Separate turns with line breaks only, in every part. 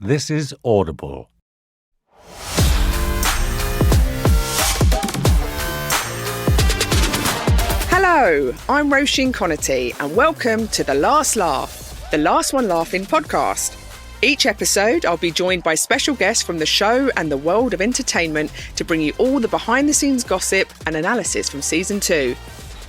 This is Audible.
Hello, I'm Roisin Conaty and welcome to The Last Laugh, the Last One Laughing podcast. Each episode, I'll be joined by special guests from the show and the world of entertainment to bring you all the behind-the-scenes gossip and analysis from Season 2.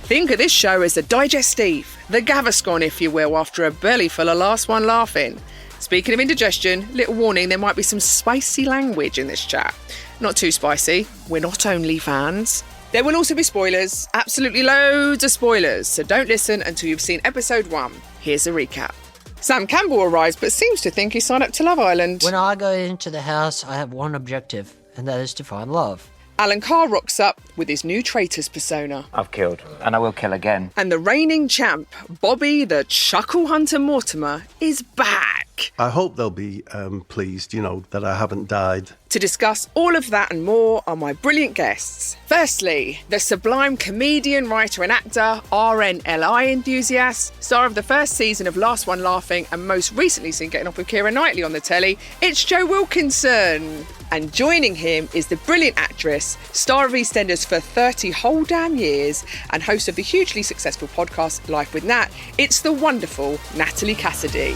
Think of this show as the digestive, the Gaviscon, if you will, after a belly full of Last One Laughing. Speaking of indigestion, little warning, there might be some spicy language in this chat. Not too spicy, we're not only fans. There will also be spoilers, absolutely loads of spoilers, so don't listen until you've seen episode 1. Here's a recap. Sam Campbell arrives but seems to think he signed up to Love Island.
When I go into the house, I have one objective, and that is to find love.
Alan Carr rocks up with his new traitor's persona.
I've killed, and I will kill again.
And the reigning champ, Bobby the Chuckle Hunter Mortimer, is back.
I hope they'll be pleased, that I haven't died.
To discuss all of that and more are my brilliant guests. Firstly, the sublime comedian, writer and actor, RNLI enthusiast, star of the first season of Last One Laughing and most recently seen Getting Up with Keira Knightley on the telly, it's Joe Wilkinson. And joining him is the brilliant actress, star of EastEnders for 30 whole damn years and host of the hugely successful podcast Life with Nat, it's the wonderful Natalie Cassidy.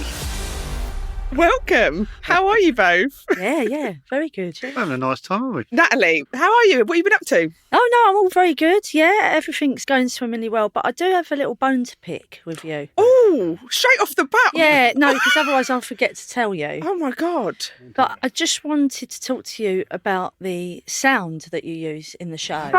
Welcome. How are you both?
Yeah, very good. Yeah.
We're having a nice time, aren't we?
Natalie, how are you? What have you been up to?
Oh, no, I'm all very good. Yeah, everything's going swimmingly well. But I do have a little bone to pick with you.
Oh, straight off the bat.
Yeah, no, because otherwise I'll forget to tell you.
Oh, my God.
But I just wanted to talk to you about the sound that you use in the show.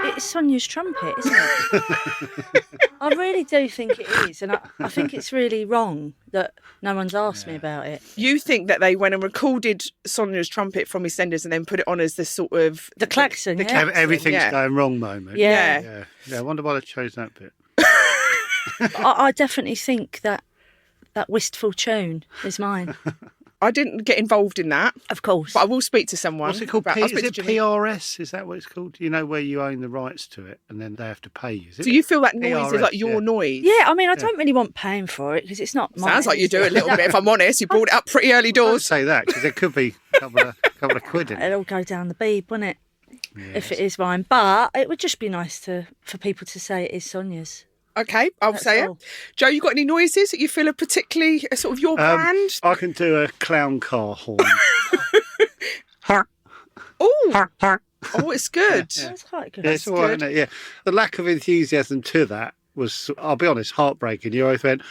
It's Sonia's trumpet, isn't it? I really do think it is. And I think it's really wrong that no one's asked me about it.
You think that they went and recorded Sonia's trumpet from EastEnders and then put it on as the sort of...
The klaxon, yeah.
klaxon,
Everything's
yeah.
going wrong moment.
Yeah.
I wonder why they chose that bit.
I definitely think that wistful tune is mine.
I didn't get involved in that.
Of course.
But I will speak to someone.
What's it called?
I'll
Is
speak to
it
Jimmy.
PRS? Is that what it's called? Where you own the rights to it and then they have to pay you?
Do you feel that noise is
PRS,
like your noise?
Yeah, I mean, I don't really want paying for it because it's not mine.
Sounds like you do a little bit, if I'm honest. You brought it up pretty early
Don't
doors.
say that because there could be a couple of quid in it.
It'll go down the beeb, won't it?
Yes.
If it is mine. But it would just be nice for people to say it is Sonia's.
Okay, I'll
That's
say
all.
it. Joe, you got any noises that you feel are particularly sort of your brand?
I can do a clown car horn.
Oh, it's good.
That's quite good.
Yeah, it's all right, isn't it? Yeah. The lack of enthusiasm to that was, I'll be honest, heartbreaking. You always went,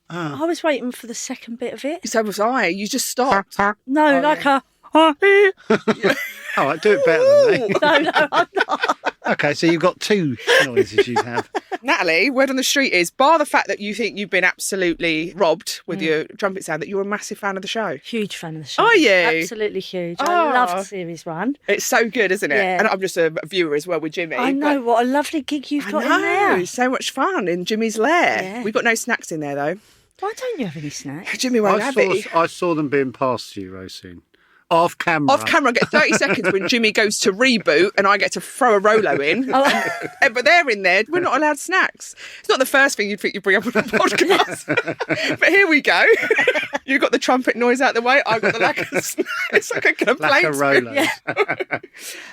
I was waiting for the second bit of it.
So was I. You just stopped.
No, like a...
all right, do it better than me.
No, I'm not.
Okay, so you've got two noises you have.
Natalie, word on the street is, bar the fact that you think you've been absolutely robbed with your trumpet sound, that you're a massive fan of the show.
Huge fan of the show.
Are you?
Absolutely huge.
Oh.
I loved Series 1.
It's so good, isn't it?
Yeah.
And I'm just a viewer as well with Jimmy.
I know, what a lovely gig you've got in there.
It's so much fun in Jimmy's lair.
Yeah.
We've got no snacks in there, though.
Why don't you have any snacks?
Jimmy won't have it.
I saw them being passed to you, Roisin. Off camera.
Off camera, I get 30 seconds when Jimmy goes to reboot and I get to throw a Rolo in. But they're in there. We're not allowed snacks. It's not the first thing you'd think you'd bring up on a podcast. But here we go. You got the trumpet noise out the way. I got the lack of snacks. It's like a complaint.
Lack of Rolos.
Yeah.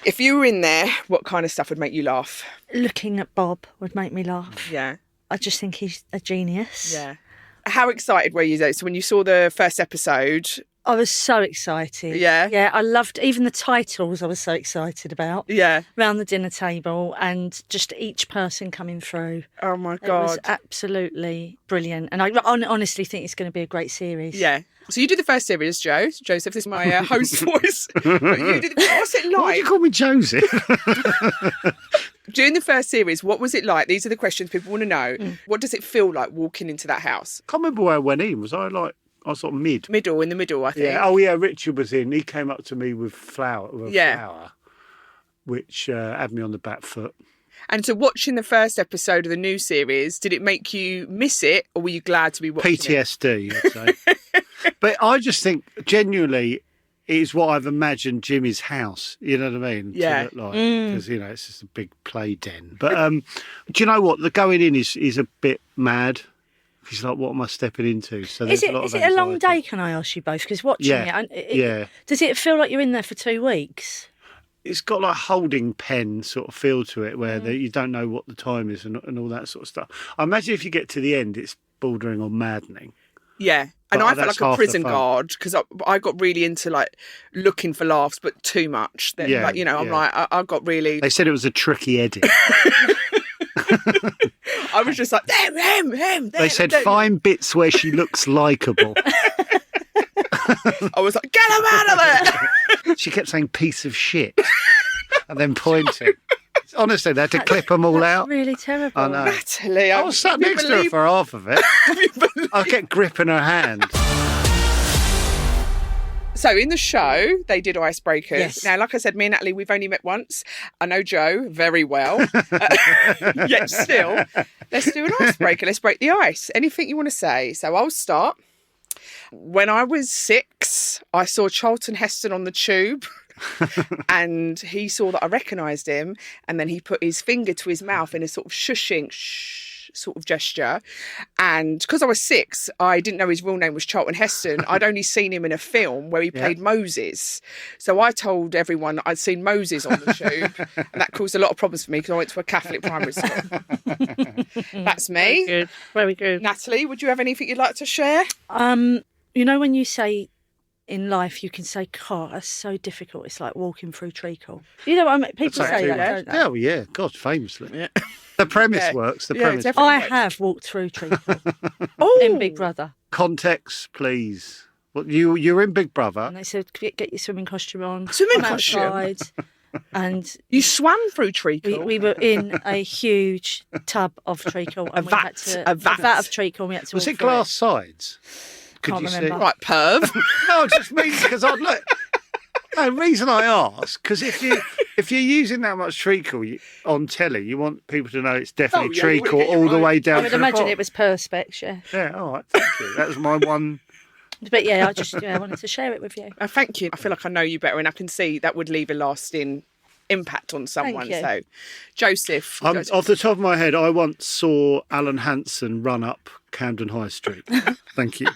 If you were in there, what kind of stuff would make you laugh?
Looking at Bob would make me laugh.
Yeah.
I just think he's a genius.
Yeah. How excited were you though? So when you saw the first episode...
I was so excited.
Yeah?
Yeah, I loved even the titles I was so excited about.
Yeah.
Around the dinner table and just each person coming through.
Oh my
It
God.
was absolutely brilliant. And I honestly think it's going to be a great series.
Yeah. So you did the first series, Joe. Joseph, this is my host voice. But you did what's it
Why do you
like?
call me Joseph?
During the first series, what was it like? These are the questions people want to know. What does it feel like walking into that house?
Can't remember where I went in. Was I sort of mid?
In the middle, I think.
Yeah. Oh, yeah. Richard was in. He came up to me with flour, which had me on the back foot.
And so watching the first episode of the new series, did it make you miss it or were you glad to be watching it?
PTSD, I'd say. But I just think, genuinely, it's what I've imagined Jimmy's house, you know what I mean?
Yeah.
To look like, because, it's just a big play den. But do you know what? The going in is a bit mad He's like, what am I stepping into? So
Is
there's a lot
it
of
a long
anxiety.
day, can I ask you both? Because watching
Yeah, yeah.
does it feel like you're in there for 2 weeks?
It's got like holding pen sort of feel to it where you don't know what the time is and all that sort of stuff. I imagine if you get to the end, it's bordering on maddening.
Yeah. And
But
I felt
that's
like a
half the
prison
fun.
guard because I got really into like looking for laughs, but too much. Then,
Yeah,
like, you know, I'm
yeah.
like, I got really,
They said it was a tricky edit.
I was just like, him.
They said find bits where she looks likeable.
I was like, get him out of there.
She kept saying piece of shit and then pointing. Honestly, they had to clip them all out.
Really terrible.
I know.
Natalie,
I was sat next to her for half of it. I kept gripping her hand.
So in the show, they did icebreakers.
Yes.
Now, like I said, me and Natalie, we've only met once. I know Joe very well. Yet still, let's do an icebreaker. Let's break the ice. Anything you want to say? So I'll start. When I was 6, I saw Charlton Heston on the tube. And he saw that I recognised him, and then he put his finger to his mouth in a sort of shushing sort of gesture. And because I was 6, I didn't know his real name was Charlton Heston. I'd only seen him in a film where he played Moses. So I told everyone I'd seen Moses on the tube, and that caused a lot of problems for me because I went to a Catholic primary school. That's me.
Very good. Very good.
Natalie, would you have anything you'd like to share?
You know when you say in life you can say, God, that's so difficult. It's like walking through treacle. You know what I mean? People
That's
say
actually-
that, don't they?
Oh, yeah. God, famously. Yeah. The premise
Yeah.
works. The
Yeah,
premise
definitely.
I
works.
have walked through treacle
Oh,
in Big Brother.
Context, please. Well, you're in Big Brother.
And they said, get your swimming costume on.
Swimming
come
costume?
outside. And
you swam through treacle.
we were in a huge tub of treacle. And
A vat
of treacle. And we had to
Was
walk
it
through
glass sides? Could
Can't
you
remember.
see?
Right, perv.
No, it just means because I look. No, the reason I ask because if you're using that much treacle on telly, you want people to know it's definitely
Oh, yeah,
treacle
you're
all the
right.
way
I
down
would
to the
imagine
bottom.
it was Perspex, yeah.
Yeah, all right, thank you. That was my one.
But yeah, I wanted to share it with you.
Thank you. I feel like I know you better, and I can see that would leave a lasting impact on someone.
you.
So, Joseph.
Off the top of my head, I once saw Alan Hansen run up Camden High Street. Thank you.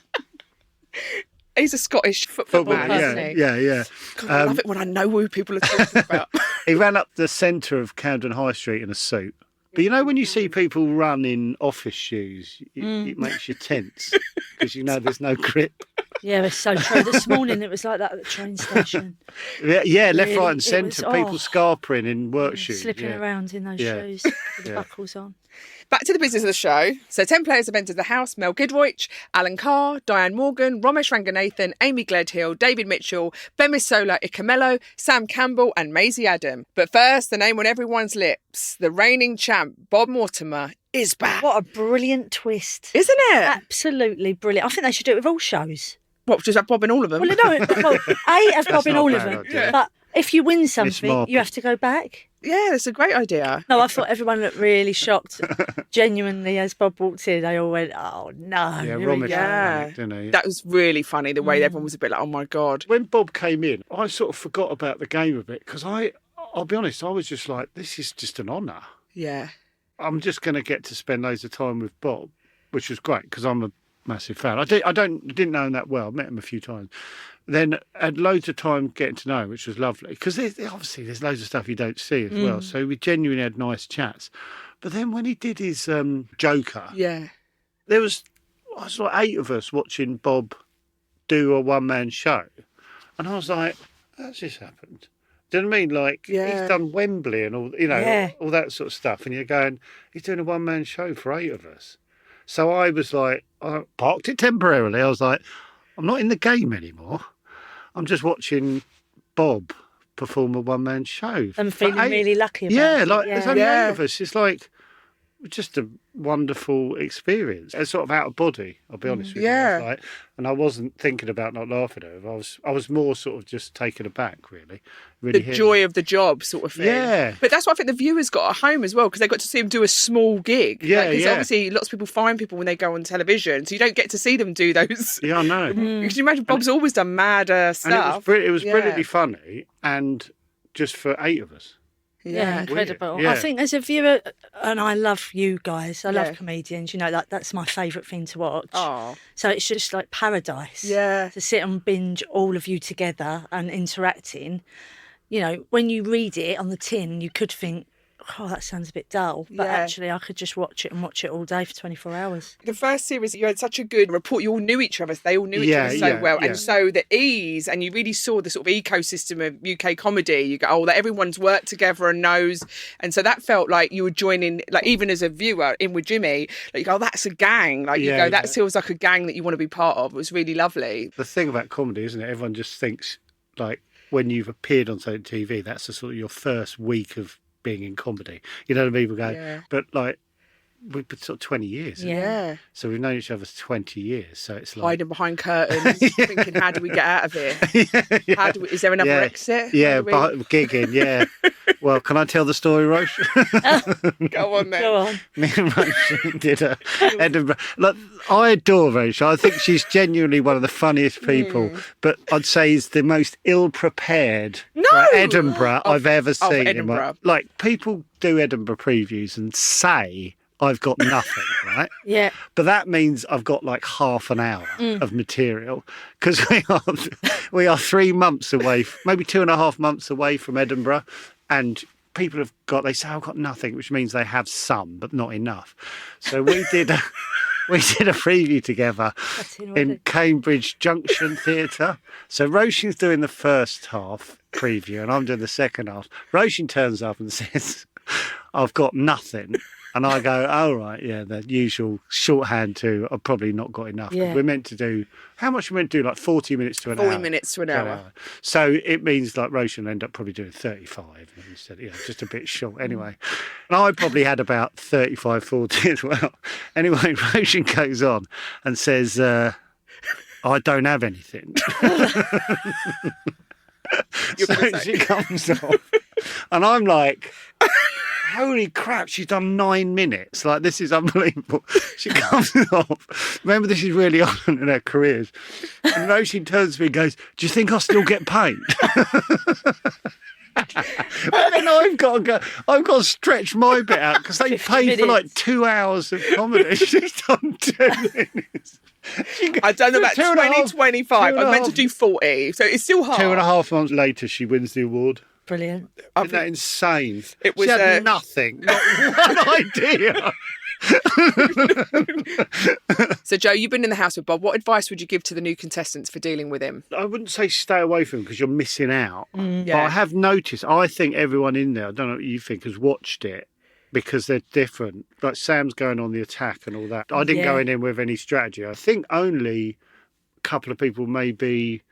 He's a Scottish football man,
person.
isn't he?
Yeah.
God, I love it when I know who people are talking about.
He ran up the centre of Camden High Street in a suit. But you know when you see people run in office shoes, it makes you tense because you know there's no grip.
Yeah, it's so true. This morning it was like that at the train station.
Yeah, left,
Really,
right, and
it
centre.
was-
People scarpering in work shoes.
Slipping
yeah.
around in those
Yeah.
shoes with the buckles on.
Back to the business of the show. So 10 players have entered the house. Mel Gidroich, Alan Carr, Diane Morgan, Romesh Ranganathan, Amy Gledhill, David Mitchell, Bemisola Ikamello, Sam Campbell and Maisie Adam. But first, the name on everyone's lips. The reigning champ, Bob Mortimer, is back.
What a brilliant twist.
Isn't it?
Absolutely brilliant. I think they should do it with all shows.
What, just have Bob in all of them?
Well, no, have Bob in
not
all
a
of
bad
them.
idea.
But if you win something,
Marple.
you have to go back.
Yeah, that's a great idea.
No, I thought everyone looked really shocked. Genuinely, as Bob walked in, they all went, "Oh no!"
Yeah,
here we
Romesh
go."
Yeah.
didn't he?
That was really funny, the way everyone was a bit like, oh my God.
When Bob came in, I sort of forgot about the game a bit because I'll be honest, I was just like, this is just an honour.
Yeah.
I'm just going to get to spend loads of time with Bob, which was great because I'm a massive fan. I didn't know him that well. Met him a few times. Then had loads of time getting to know him, which was lovely because obviously there's loads of stuff you don't see as well. So we genuinely had nice chats. But then when he did his Joker,
Yeah.
there was like 8 of us watching Bob do a one-man show, and I was like, "How's this happened?" Do you know what I mean? Like
Yeah.
he's done Wembley and all,
Yeah.
all that sort of stuff, and you're going, he's doing a one-man show for 8 of us. So I was like, I parked it temporarily. I was like, I'm not in the game anymore. I'm just watching Bob perform a one-man show.
And
For
feeling
8
really lucky about
Yeah,
it.
like there's only
Yeah.
8 of us. It's like just a wonderful experience. It's sort of out of body, I'll be honest with
Yeah.
you. Like, and I wasn't thinking about not laughing at it. I was more sort of just taken aback, really. Really
The
hit me.
joy of the job sort of thing.
Yeah.
But that's what I think the viewers got at home as well, because they got to see him do a small gig.
Yeah,
Because
yeah.
obviously lots of people find people when they go on television, so you don't get to see them do those.
Yeah, I know.
Because you imagine Bob's always done madder
And
stuff.
it was
Yeah.
brilliantly funny, and just for 8 of us.
Yeah, incredible.
Weird. Yeah.
I think as a viewer, and I love you guys, I
Yeah.
love comedians, that's my favourite thing to watch.
Oh.
So it's just like paradise.
Yeah.
To sit and binge all of you together and interacting. When you read it on the tin, you could think, oh, that sounds a bit dull. But
Yeah.
actually, I could just watch it all day for 24 hours.
The first series, you had such a good rapport. You all knew each other. They all knew each
Yeah,
other so
yeah,
well.
yeah.
And so the ease, and you really saw the sort of ecosystem of UK comedy. You go, oh, that everyone's worked together and knows. And so that felt like you were joining, like even as a viewer in with Jimmy, like you go, oh, that's a gang. Like you
Yeah,
go, that
yeah.
feels like a gang that you want to be part of. It was really lovely.
The thing about comedy, isn't it? Everyone just thinks, like, when you've appeared on something TV, that's the sort of your first week of being in comedy. You know what I mean? People go,
Yeah.
but like, we've been sort of 20 years.
Yeah.
So we've known each other for 20 years. So it's like...
Hiding behind curtains, thinking, how do we get out of here?
yeah.
How do we, is there another
Yeah.
exit?
Yeah,
How do
but gigging, yeah. Well, can I tell the story, Roche?
we... Go on then.
Go on.
Me and Roche did a Edinburgh. Look, I adore Roche. I think she's genuinely one of the funniest people, but I'd say is the most ill-prepared for Edinburgh I've ever seen.
Edinburgh.
Like, people do Edinburgh previews and say, I've got nothing, right?
Yeah.
But that means I've got like half an hour of material because we are 3 months away, maybe 2.5 months away from Edinburgh, and people they say I've got nothing, which means they have some, but not enough. So we did a preview together in Cambridge Junction Theatre. So Roisin's doing the first half preview, and I'm doing the second half. Roisin turns up and says, "I've got nothing." And I go, oh, right, yeah, the usual shorthand to, I've probably not got enough.
Yeah.
We're meant to do, how much are we meant to do? Like 40 minutes to an hour?
40 minutes to an hour.
So it means like Roisin will end up probably doing 35 instead, just a bit short anyway. And I probably had about 35, 40 as well. Anyway, Roisin goes on and says, I don't have anything. So she comes off, and I'm like, holy crap, she's done 9 minutes. Like, this is unbelievable. She comes off. Remember, this is really on in her careers. And Roisin turns to me and goes, do you think I'll still get paid? But then I've got to stretch my bit out because they pay for like 2 hours of comedy. She's done 2 minutes.
I've done about
2.5
20, 25. I meant to
2.5
do 40, so it's still hard.
2.5 months later, she wins the award.
Brilliant.
Isn't that insane?
It was,
she had nothing, not one idea.
So, Joe, you've been in the house with Bob. What advice would you give to the new contestants for dealing with him?
I wouldn't say stay away from him because you're missing out. But
Yeah.
I have noticed, I think everyone in there, I don't know what you think, has watched it because they're different. Like Sam's going on the attack and all that. I didn't go in with any strategy. I think only a couple of people, maybe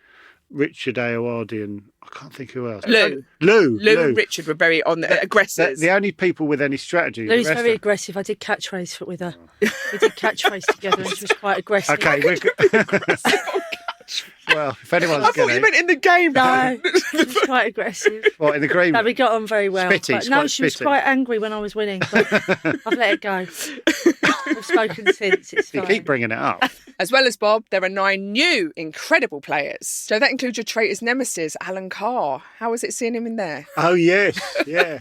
Richard Ayoade and I can't think who else.
Lou and Richard were very on the aggressors.
The only people with any strategy.
Lou's
the rest
very
of-
aggressive. I did catchphrase with her. We did catchphrase together and she was quite aggressive.
Okay, well, if anyone's
I thought
going
you meant in the game.
No, she was quite aggressive.
What, in the green
No,
room?
we got on very well.
Spitty,
But
she's
no,
quite
she was
spitty.
quite angry when I was winning. But I've let it go. We've spoken since. It's
You
fine.
keep bringing it up.
As well as Bob, there are 9 new incredible players. So that includes your traitor's nemesis, Alan Carr. How was it seeing him in there?
Oh, yes, yeah.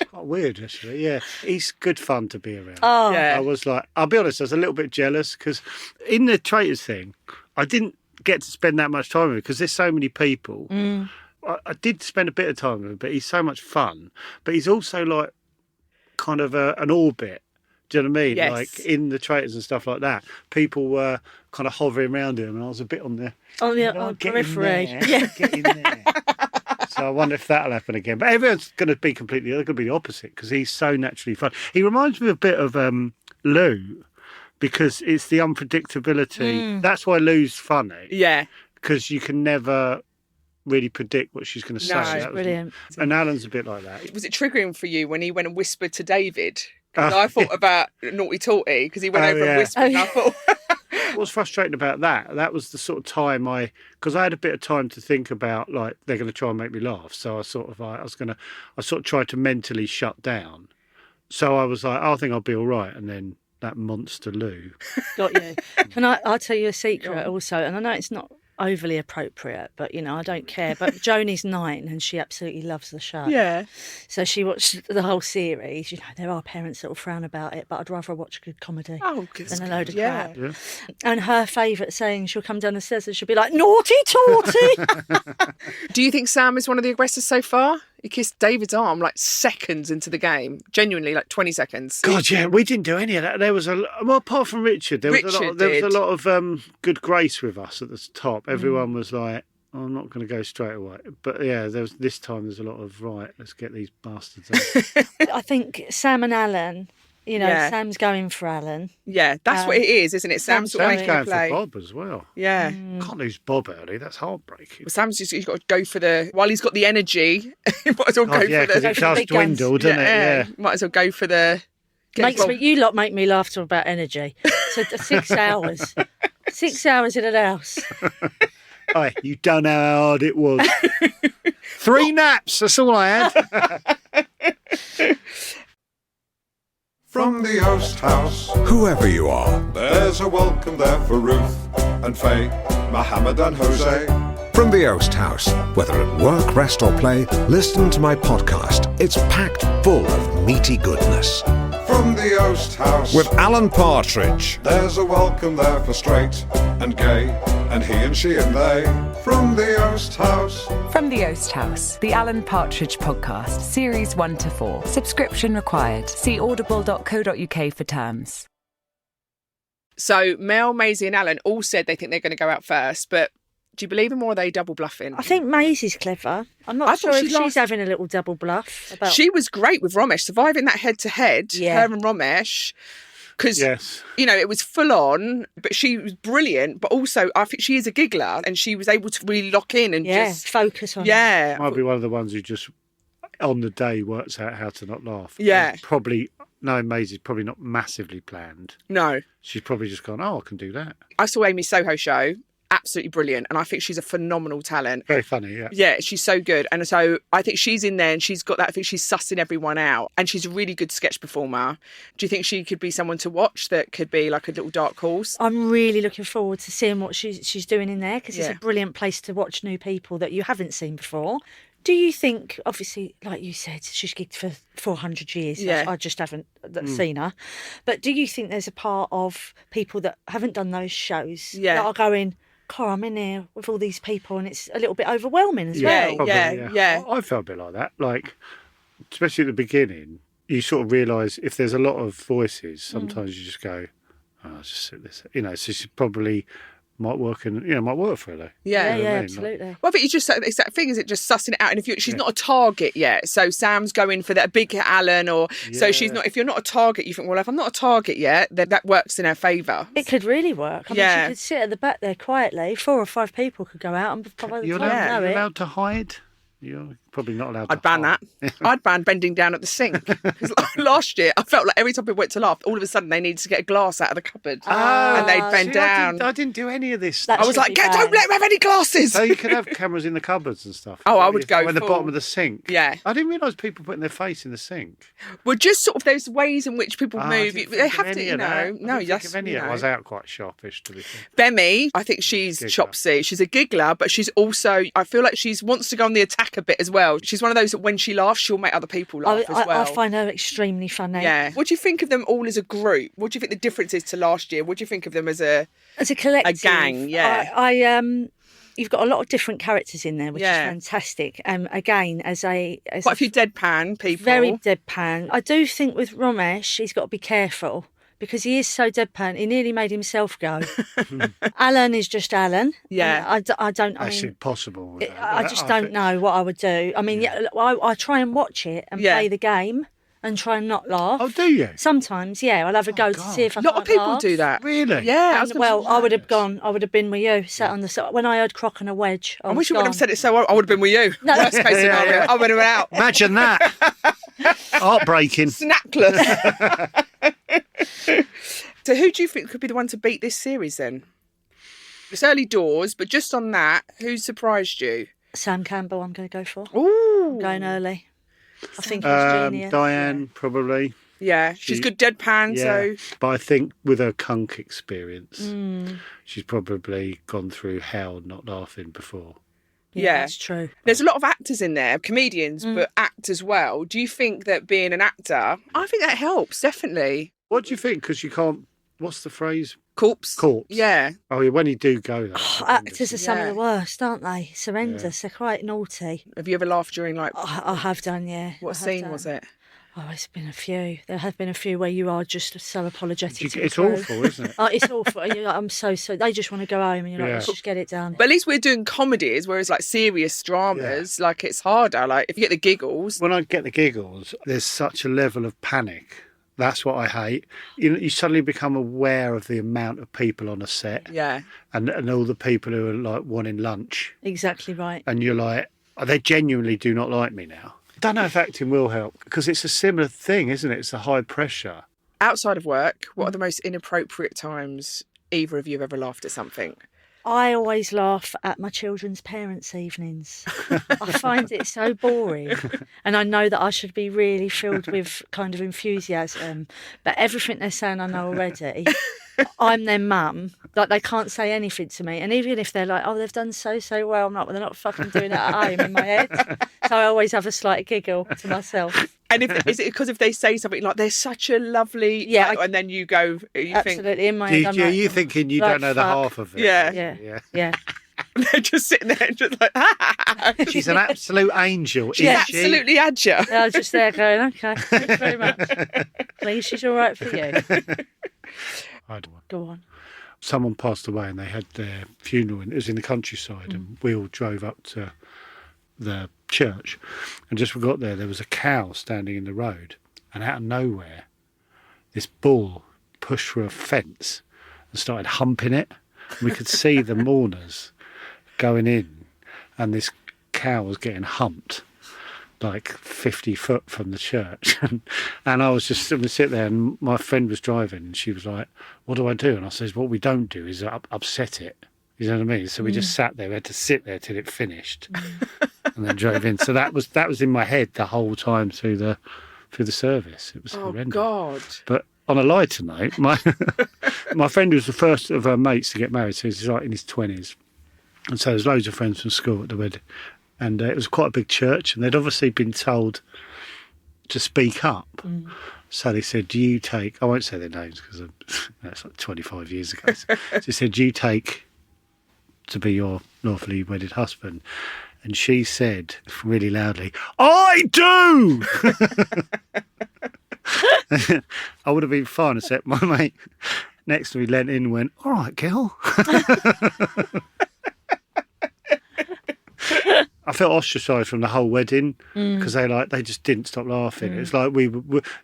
It's quite weird, actually, yeah. He's good fun to be around.
Oh,
Yeah.
I was like, I'll be honest, I was a little bit jealous because in the traitors thing, I didn't get to spend that much time with him because there's so many people. I did spend a bit of time with him, but he's so much fun. But he's also like kind of an orbit. Do you know what I mean?
Yes.
Like in the traitors and stuff like that, people were kind of hovering around him, and I was a bit on the
on the
"Oh, get in
periphery.
there,
Yeah.
get in there. So I wonder if that'll happen again. But everyone's going to be completely, they're going to be the opposite because he's so naturally fun. He reminds me a bit of Lou because it's the unpredictability. That's why Lou's funny
Yeah.
because you can never really predict what she's going to say.
No,
She's
That was-
brilliant.
And Alan's a bit like that.
Was it triggering for you when he went and whispered to David? 'Cause
Oh,
I thought about Naughty Torty because he went
Oh,
over
yeah.
and whispered. And I thought,
What's frustrating about that was the sort of time because I had a bit of time to think about like they're going to try and make me laugh. So I sort of tried to mentally shut down. So I was like, I think I'll be all right. And then that monster Lou.
Got you. I'll tell you a secret also, and I know it's not overly appropriate, but, I don't care. But Joni's 9 and she absolutely loves the show.
Yeah.
So she watched the whole series. There are parents that will frown about it, but I'd rather watch a good comedy than a load of crap.
Yeah.
And her favourite saying, she'll come down the stairs and she'll be like, naughty torty.
Do you think Sam is one of the aggressors so far? He kissed David's arm like seconds into the game. Genuinely, like 20 seconds.
God, yeah, we didn't do any of that. There was apart from Richard, there was a lot of good grace with us at the top. Everyone was like, oh, I'm not going to go straight away. But yeah, this time there's a lot of, right, let's get these bastards out.
I think Sam and Alan, Sam's going for Alan.
Yeah, that's what it is, isn't it? Sam's
going
play.
for Bob as well.
Yeah.
Can't lose Bob early. That's heartbreaking.
Well, Sam's he's got to go for while he's got the energy, he might as well go for
because it does dwindle, doesn't it? Yeah.
Might as well go for the...
You lot make me laugh till about energy. So 6 hours. 6 hours in an house.
Aye, you don't know how hard it was. 3 naps, that's all I had.
From the Host House,
Whoever you are,
there's a welcome there for Ruth and Faye, Mohammed and Jose.
from the Oast House, whether at work, rest or play, listen to my podcast. It's packed full of meaty goodness.
From the Host House,
With Alan Partridge.
there's a welcome there for straight and gay, and he and she and they. From the Host House.
From the Oast House, the Alan Partridge podcast, series 1 to 4. Subscription required. See audible.co.uk for terms.
So Mel, Maisie and Alan all said they think they're going to go out first, but do you believe them or are they double bluffing?
I think Maisie's clever. I'm not sure if she's having a little double bluff.
She was great with Romesh, surviving that head-to-head,
Yeah.
her and Romesh. Because, it was full on, but she was brilliant. But also, I think she is a giggler and she was able to really lock in and just
focus on
it.
Might be one of the ones who just, on the day, works out how to not laugh.
Yeah.
And probably, no, Maisie's probably not massively planned.
No.
She's probably just gone, I can do that.
I saw Amy Soho show. Absolutely brilliant. And I think she's a phenomenal talent.
Very funny, yeah.
Yeah, she's so good. And so I think she's in there and she's got that, I think she's sussing everyone out. And she's a really good sketch performer. Do you think she could be someone to watch that could be like a little dark horse?
I'm really looking forward to seeing what she's doing in there because it's a brilliant place to watch new people that you haven't seen before. Do you think, obviously, like you said, she's gigged for 400 years.
Yeah.
I just haven't seen her. But do you think there's a part of people that haven't done those shows that are going, God, I'm in here with all these people and it's a little bit overwhelming as well?
Probably, yeah. I felt a bit like that. Like, especially at the beginning, you sort of realise if there's a lot of voices, sometimes you just go, I'll just sit this. So she probably might work might work for her though.
Yeah,
absolutely.
Well, I think it's that thing, is it just sussing it out? And if she's not a target yet, so Sam's going for that big Alan, so she's not. If you're not a target, you think, well, if I'm not a target yet, then that works in her favour.
It could really work. I mean, she could sit at the back there quietly. 4 or 5 people could go out, and by the
You're
time
allowed to hide. You're probably not allowed to
I'd ban
hide.
that. I'd ban bending down at the sink. 'Cause last year, I felt like every time we went to laugh, all of a sudden they needed to get a glass out of the cupboard and they'd bend down.
I didn't do any of this.
That
I was like, don't let them have any glasses.
So you could have cameras in the cupboards and stuff.
Oh, I would go
at the
full-
bottom of the sink.
Yeah.
I didn't realise people putting their face in the sink.
Well, just sort of those ways in which people
I
move.
didn't
They
think
have
of
to,
any of that.
No,
I
yes.
was out quite sharpish, to be fair.
Bemi, I think she's chopsy. She's a giggler, but she's also, I feel like she wants to go on the attack a bit as well. She's one of those that when she laughs, she'll make other people laugh as well.
I find her extremely funny.
Yeah. What do you think of them all as a group? What do you think the difference is to last year? What do you think of them as a
collective?
A gang, yeah.
You've got a lot of different characters in there, which is fantastic. Again, as
quite a few deadpan people.
Very deadpan. I do think with Romesh, he's got to be careful because he is so deadpan. He nearly made himself go. Alan is just Alan.
Yeah.
I don't.
That's impossible.
I just don't know what I would do. I mean, I try and watch it and play the game and try and not laugh.
Oh, do you?
Sometimes, yeah. I'll have a go to see if I
A lot
can't
of people
laugh.
do that.
Really?
Yeah.
I would have gone. I would have been with you, sat on the side. When I heard Croc and a wedge,
I wish you wouldn't have said it so I would have been with you.
No.
Worst case scenario. I would have been out.
Imagine that. Heartbreaking.
Snackless. So who do you think could be the one to beat this series then? It's early doors, but just on that, who surprised you?
Sam Campbell, I'm going to go for.
Ooh.
I'm going early. I think he's genius.
Diane, probably.
Yeah, she's good deadpan, so...
But I think with her kunk experience, she's probably gone through hell not laughing before.
Yeah, that's true.
There's a lot of actors in there, comedians, but act as well. Do you think that being an actor, I think that helps, definitely.
What do you think? Because you can't, what's the phrase?
Corpse.
Yeah. Oh, yeah, when you do go there.
Actors are some of the worst, aren't they? It's horrendous. They're quite naughty.
Have you ever laughed during, like...
I have done, yeah.
What scene was it?
Oh, it's been a few. There have been a few where you are just so apologetic.
It's awful, isn't it?
Oh, it's awful. And you're like, I'm so... They just want to go home and you're like, let's just get it done.
But at least we're doing comedies, whereas like serious dramas, like it's harder. Like if you get the giggles...
When I get the giggles, there's such a level of panic. That's what I hate. You suddenly become aware of the amount of people on a set.
Yeah.
And all the people who are like wanting lunch.
Exactly right.
And you're like, they genuinely do not like me now. I don't know if acting will help because it's a similar thing, isn't it? It's the high pressure.
Outside of work, what are the most inappropriate times either of you have ever laughed at something?
I always laugh at my children's parents' evenings. I find it so boring. And I know that I should be really filled with kind of enthusiasm. But everything they're saying I know already. I'm their mum. Like, they can't say anything to me. And even if they're like, oh, they've done so well, I'm like, well, they're not fucking doing it at home in my head. So I always have a slight giggle to myself.
And is it because if they say something like, they're such a lovely...
Yeah.
And then you go...
Absolutely, in my head. I'm
you thinking you don't know the half of it.
Yeah.
They're just sitting there and just like...
She's an absolute angel,
She's absolutely agile.
I was just there going, okay, thank you very much. Please, she's all right for you. Go on.
Someone passed away and they had their funeral, and it was in the countryside, and we all drove up to the church, and just we got there was a cow standing in the road, and out of nowhere this bull pushed through a fence and started humping it. We could see the mourners going in, and this cow was getting humped like 50 foot from the church. And I was just going to sit there, and my friend was driving, and she was like, what do I do? And I says, what we don't do is upset it. You know what I mean? So we just sat there. We had to sit there till it finished, and then drove in. So that was in my head the whole time through the service. It was horrendous. Oh God! But on a lighter note, my friend was the first of her mates to get married. So he's like in his 20s, and so there's loads of friends from school at the wedding, and it was quite a big church, and they'd obviously been told to speak up. So they said, do you take... I won't say their names because that's like 25 years ago. So they said, do you take to be your lawfully wedded husband? And she said really loudly, I do! I would have been fine, except my mate next to me leant in and went, all right, girl. I felt ostracised from the whole wedding because they just didn't stop laughing. It's like we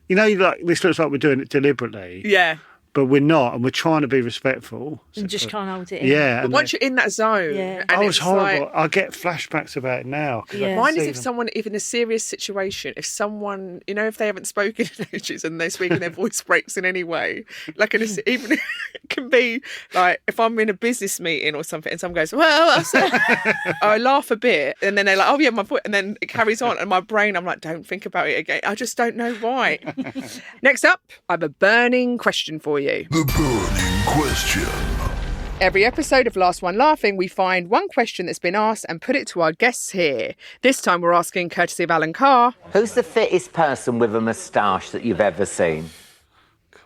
like this looks like we're doing it deliberately.
Yeah.
But we're not, and we're trying to be respectful.
You just can't hold it in.
Yeah.
But once you're in that zone...
Yeah.
And
it was horrible.
Like,
I get flashbacks about it now.
Mine is if someone, if in a serious situation, if someone, if they haven't spoken in ages and they're speaking, their voice breaks in any way. Like, even it can be like, if I'm in a business meeting or something and someone goes, well, I laugh a bit, and then they're like, oh yeah, my voice, and then it carries on, and my brain, I'm like, don't think about it again. I just don't know why. Next up, I have a burning question for you.
The burning question.
Every episode of Last One Laughing, we find one question that's been asked and put it to our guests here. This time we're asking, courtesy of Alan Carr.
Who's the fittest person with a moustache that you've ever seen?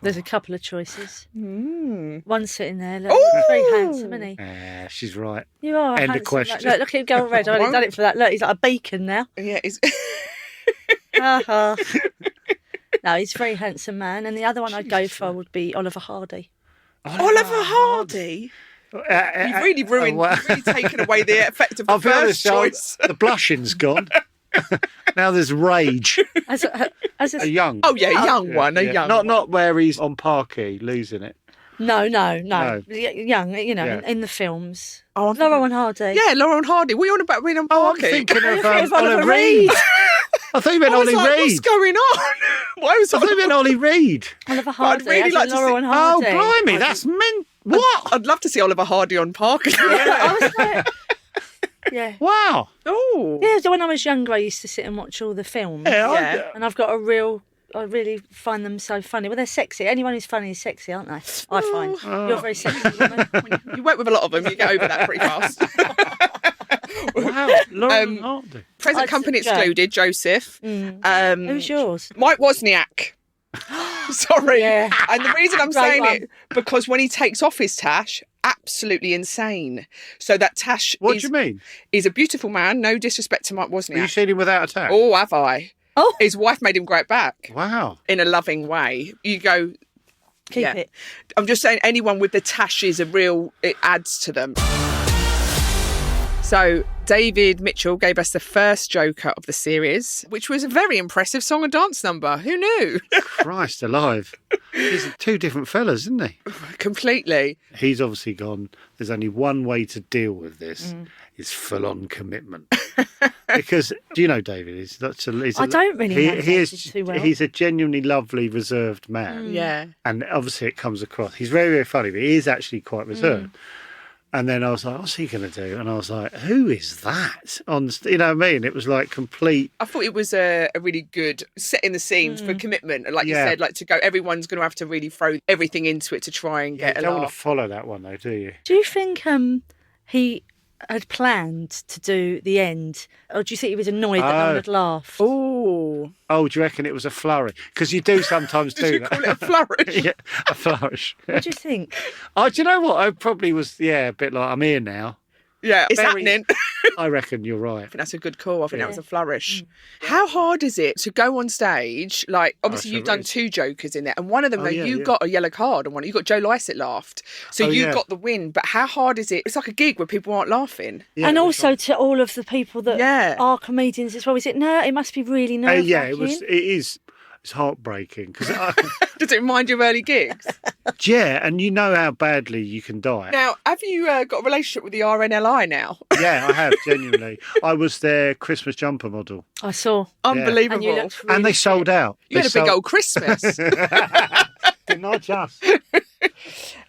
There's a couple of choices. One's sitting there. Look, he's very handsome, isn't he?
Yeah, she's right.
You are
End
handsome.
of question.
Look at him going red. I've done it for that. Look, he's like a beacon now.
Yeah, he's...
No, he's a very handsome man. And the other one I'd go for would be Oliver Hardy.
Oliver Hardy? You've really ruined, you've really taken away the effect of the first choice.
The blushing's gone. Now there's rage.
As
a young.
Oh yeah, a young one.
Not where he's on parquet losing it.
No. Young, in the films.
Oh,
Laurel and Hardy.
Yeah, Laurel and Hardy. What are you on about being on parquet?
I'm thinking of Oliver Reed. I thought you meant Ollie Reed.
What's going on?
I thought you meant Ollie Reed.
Oliver Hardy.
I'd really like to
Laurel and Hardy.
Oh, blimey, that's mint. What?
I'd love to see Oliver Hardy on parquet.
I was like... Yeah.
Wow.
Oh.
Yeah, so when I was younger, I used to sit and watch all the films.
Yeah.
And I've got a real I really find them so funny. Well, they're sexy. Anyone who's funny is sexy, aren't they? I find. You're a very sexy woman.
You work with a lot of them, you get over that pretty fast.
Wow, Lauren and Hardy.
Present company
Joe.
excluded, Joseph.
Who's yours?
Mike Wozniak. Sorry.
Yeah.
And the reason I'm
Great
saying
one.
it, because when he takes off his tash, absolutely insane. So that tash
What do you mean?
is a beautiful man, no disrespect to Mike
Have you
Wozniak.
seen him without a tag?
Oh, have I?
Oh,
His wife made him grow it back
Wow.
in a loving way. You go,
keep
yeah.
it.
I'm just saying anyone with the tash is it adds to them. So David Mitchell gave us the first Joker of the series, which was a very impressive song and dance number. Who knew?
Christ alive. These are two different fellas, isn't they?
Completely.
He's obviously gone, there's only one way to deal with this, is full-on commitment. Because, do you know David?
I don't really know David too well.
He's a genuinely lovely, reserved man.
Yeah.
And obviously it comes across. He's very, very funny, but he is actually quite reserved. And then I was like, what's he going to do? And I was like, who is that? You know what I mean? It was like complete...
I thought it was a really good setting the scenes for commitment. And like you said, like to go, everyone's going to have to really throw everything into it to try and get
You
a
don't want
laugh.
to follow that one though, do you?
Do you think he had planned to do the end, or do you think he was annoyed that no one had laughed?
Oh.
Oh, do you reckon it was a flurry? Because you do sometimes do that.
Call it a flourish.
Yeah, a flourish.
What do you think?
Oh, do you know what? I probably was, a bit like, I'm here now.
Yeah, it's
Very-
happening.
I reckon you're right.
I think that's a good call. I think that was a flourish. How hard is it to go on stage? Like, obviously, you've done 2 Jokers in there, and one of them, though, you got a yellow card, and one you got Joe Lycett laughed, so you got the win. But how hard is it? It's like a gig where people aren't laughing.
Yeah,
And also to all of the people that
Yeah.
are comedians as well. Is it It must be really nerve-wracking.
Yeah, it is. It's heartbreaking. Because
Does it remind you of early gigs?
yeah, and you know how badly you can die.
Now, have you got a relationship with the RNLI now?
Yeah, I have, genuinely. I was their Christmas jumper model.
I saw.
Unbelievable.
And you looked really
And they sold out.
You had a big old Christmas.
Didn't I just?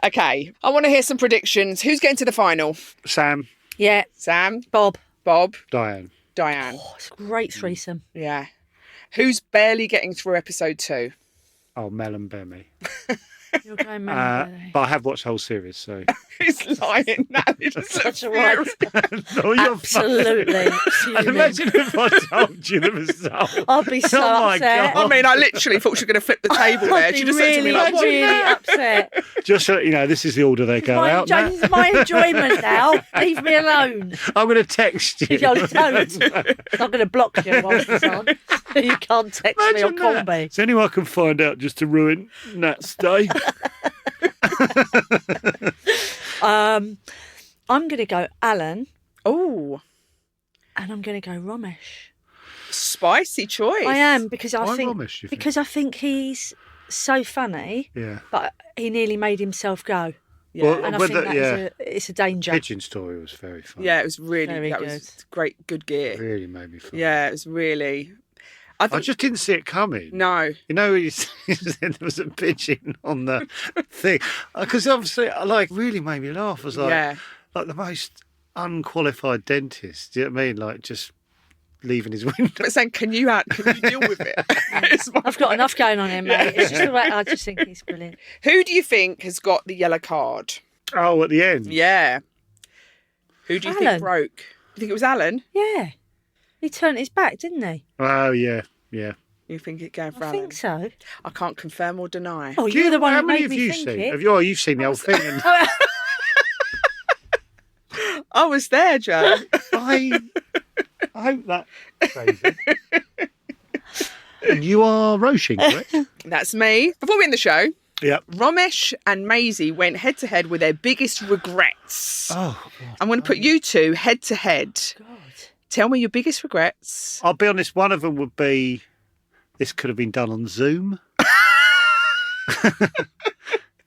Okay, I want to hear some predictions. Who's getting to the final?
Sam,
Yeah.
Sam,
Bob.
Diane.
Diane.
Oh, it's a great threesome.
Yeah. Who's barely getting through episode 2?
Oh, Mel and Bemmy.
You're going mad.
But I have watched the whole series, so...
He's lying. Natalie just looks
That's right.
No, you're
Absolutely.
And imagine if I told you the result.
I'd be so
Oh my
upset.
God.
I mean, I literally thought she was going to flip the table there.
I'd
She
be
just said to me like, "What?"
really upset.
Just so you know, this is the order they go out. Nat.
It's my enjoyment now. Leave me alone.
I'm going to text you.
You don't. I'm not going to block you whilst it's on. You can't text me or
Imagine
call
that.
me.
Is anyone I can find out just to ruin Nat's day?
I'm going to go Alan,
Oh,
and I'm going to go Romesh.
spicy choice.
I am because I
Why
think
Romesh, you think?
because I think he's so funny,
Yeah.
but he nearly made himself go,
Yeah.
and I
but
think it's a danger.
Pigeon story was very funny.
Yeah, it was really,
Very
that
good.
was great, good gear.
It really made me fun.
Yeah, it was really...
I just didn't see it coming.
No.
You know, you said there was a pigeon on the thing. Because obviously, really made me laugh. I was like the most unqualified dentist. Do you know what I mean? Like, just leaving his window.
But saying, can you deal with it? It's my
I've got
point.
enough going on here, mate. It's just the way I just think he's brilliant.
Who do you think has got the yellow card?
Oh, at the end?
Yeah. Who do you think
Alan.
broke? You think it was Alan?
Yeah, he turned his back, didn't he?
Oh, yeah, yeah.
You think it going for
I
Alan?
think so.
I can't confirm or deny.
Oh, you're the one
How
who
many
made
have
me
you
think
seen?
it.
You've seen the whole thing. And
I was there, Joe.
I hope that's crazy. And you are Roisin, correct?
That's me. Before we end the show,
Yep.
Romesh and Maisie went head to head with their biggest regrets.
Oh,
I'm going to put you two head to head.
God.
Tell me your biggest regrets.
I'll be honest, one of them would be this could have been done on Zoom.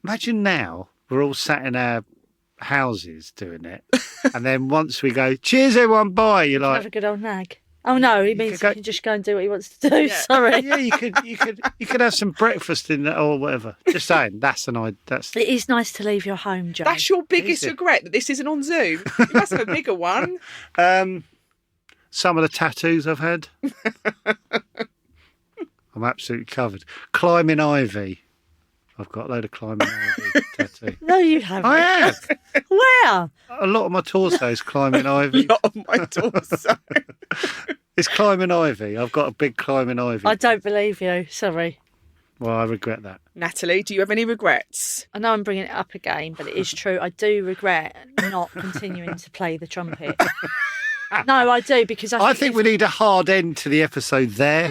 Imagine now we're all sat in our houses doing it, and then once we go, cheers everyone, bye, you're
Have a
like,
good old nag. Oh no, he means
could
he can just go and do what he wants to do. Sorry.
yeah, you could have some breakfast in there or whatever. Just saying, that's an idea. That's
It is nice to leave your home, Joe.
That's your biggest
it?
regret, that this isn't on Zoom. You must have a bigger one.
some of the tattoos I've had. I'm absolutely covered. Climbing ivy. I've got a load of climbing ivy tattoo.
No, you haven't.
I have.
Where?
A lot of my torso is climbing ivy.
Lot of my torso.
It's climbing ivy. I've got a big climbing ivy.
I don't believe you. Sorry.
Well, I regret that.
Natalie, do you have any regrets?
I know I'm bringing it up again, but it is true. I do regret not continuing to play the trumpet. No, I do, because
I think we need a hard end to the episode there.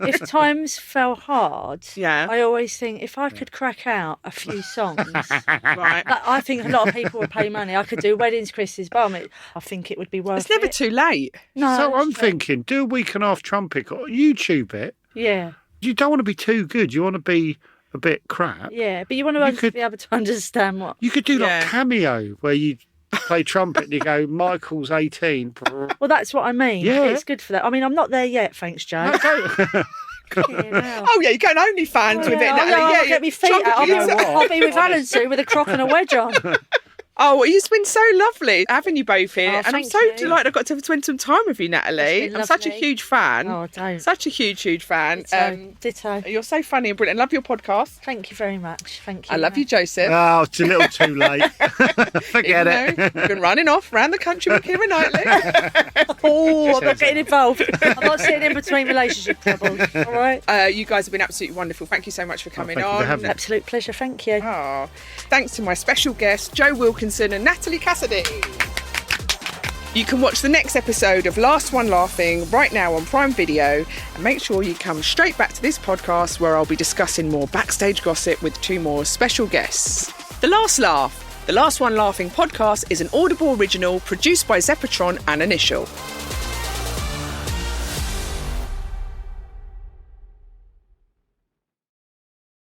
if times fell hard,
Yeah.
I always think if I could crack out a few songs,
Right.
I think a lot of people would pay money. I could do weddings, Chris's, bar. I think it would be worth it.
It's never too late.
No,
So
that's
I'm
true.
thinking, do a week and a half trumpet, or YouTube it.
Yeah,
You don't want to be too good. You want to be a bit crap.
yeah, but you want to be able to understand what.
You could do
Yeah.
like Cameo, where you play trumpet and you go, Michael's 18.
Well, that's what I mean.
Yeah.
It's good for that. I mean, I'm not there yet, thanks, Joe.
No, don't.
Oh, yeah, you go on OnlyFans with it, Natalie.
I'll get my feet out.
Trumpet music.
I'll be with Alan soon with a crock and a wedge on.
Oh, it's been so lovely having you both here.
Oh,
and I'm
thank
so
you.
delighted I got to spend some time with you, Natalie.
It's been
I'm such a
lovely.
huge fan.
Oh, don't.
Such a huge fan.
Ditto.
You're so funny and brilliant. I love your podcast.
Thank you very much. Thank you.
I love you, Joseph.
Oh, it's a little too late. Forget
Even though
it.
you've been running off around the country with Keira Knightley.
Oh, I'm not getting involved. I'm not sitting in between relationship troubles. All right.
You guys have been absolutely wonderful. Thank you so much for coming
thank you
on.
for having me.
Absolute pleasure. Thank you.
Oh, thanks to my special guests, Joe Wilkinson and Natalie Cassidy. You can watch the next episode of Last One Laughing right now on Prime Video, and make sure you come straight back to this podcast where I'll be discussing more backstage gossip with 2 more special guests. The Last Laugh, the Last One Laughing podcast is an Audible original produced by Zeppatron and Initial.